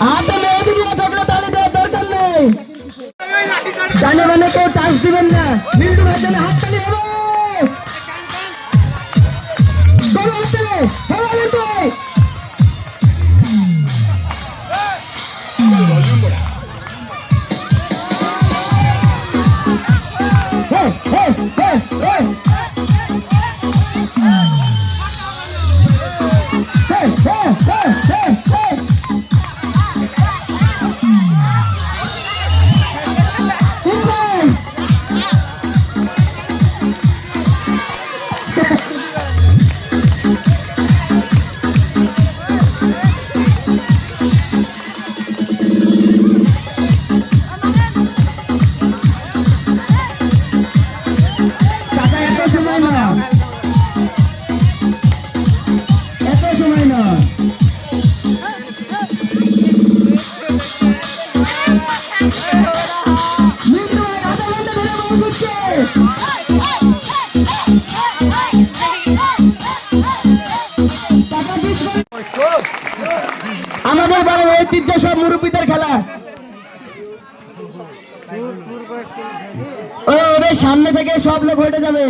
হাতে মেহেদি দিয়ে থাকলে তাহলে দেওয়ার দরকার নেই। জানে মানে কেউ টাচ দিবেন না। মিন্টু ভাই জন্য হাততালি হবে। আমাদের বড় ঐতিহ্য সব মুরব্বীদের খেলা। ওদের সামনে থেকে সব লোক হেঁটে যাবে।